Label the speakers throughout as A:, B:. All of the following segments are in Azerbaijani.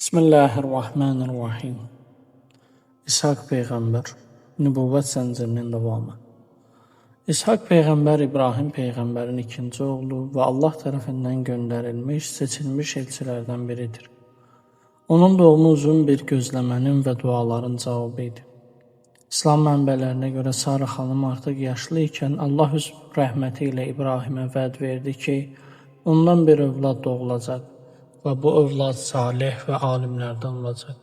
A: Bismillahirrahmanirrahim. İshak Peyğəmbər, nübüvvət zəncirinin davamı. İshak Peyğəmbər İbrahim Peyğəmbərin ikinci oğlu və Allah tərəfindən göndərilmiş, seçilmiş elçilərdən biridir. Onun doğumu uzun bir gözləmənin və duaların cavabı idi. İslam mənbələrinə görə Sara xanım artıq yaşlı ikən Allah öz rəhməti ilə İbrahimə vəd verdi ki, ondan bir övlad doğulacaq və bu övlad salih və alimlərdən olacaq.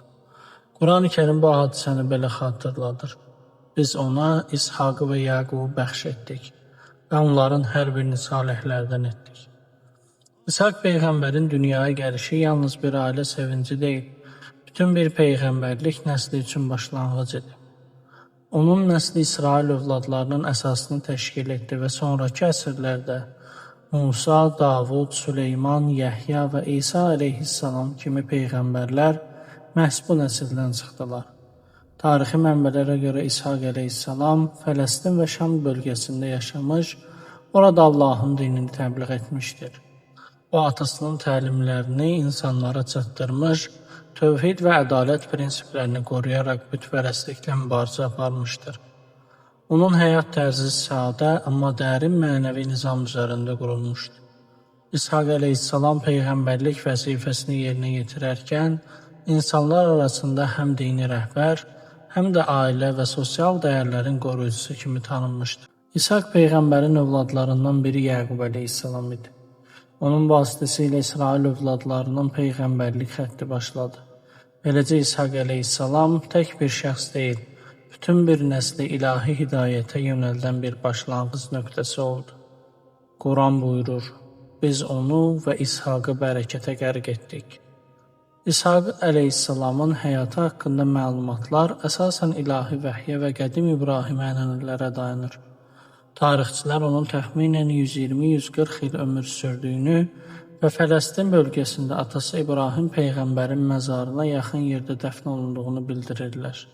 A: Quran-ı Kerim bu hadisəni belə xatırladır. Biz ona İshaqı və Yaqubu bəxş etdik və onların hər birini salihlərdən etdik. İshaq Peyğəmbərin dünyaya gəlişi yalnız bir ailə sevinci deyil, bütün bir peyğəmbərlik nəsli üçün başlanğıc idi. Onun nəsli İsrail övladlarının əsasını təşkil etdi və sonraki əsrlərdə Musa, Davud, Süleyman, Yəhya və İsa əleyhissalam kimi peyğəmbərlər məhz bu nəsildən çıxdılar. Tarixi mənbələrə görə İshaq əleyhissalam Fələstin və Şam bölgəsində yaşamış, orada Allahın dinini təbliğ etmişdir. O, atasının təlimlərini insanlara çatdırmış, tövhid və ədalət prinsiplərini qoruyaraq bütpərəstliklə mübarizə aparmışdır. Onun həyat tərzi sadə, amma dərin mənəvi nizam üzərində qurulmuşdur. İshaq əleyhissalam peyğəmbərlik vəzifəsini yerinə yetirərkən, insanlar arasında həm dini rəhbər, həm də ailə və sosial dəyərlərin qoruyucusu kimi tanınmışdır. İshaq peyğəmbərin övladlarından biri Yaqub əleyhissalam idi. Onun vasitəsilə İsrail övladlarının peyğəmbərlik xətti başladı. Beləcə İshaq əleyhissalam tək bir şəxs deyil, bütün bir nəsli ilahi hidayətə yönəldən bir başlanğıc nöqtəsi oldu. Quran buyurur, biz onu və İshaqı bərəkətə qərq etdik. İshaq əleyhissalamın həyatı haqqında məlumatlar əsasən ilahi vəhyə və qədim İbrahim ənənələrə dayanır. Tarixçilər onun təxminən 120-140 il ömür sürdüyünü və Fələstin bölgəsində atası İbrahim Peyğəmbərin məzarına yaxın yerdə dəfn olunduğunu bildirirlər.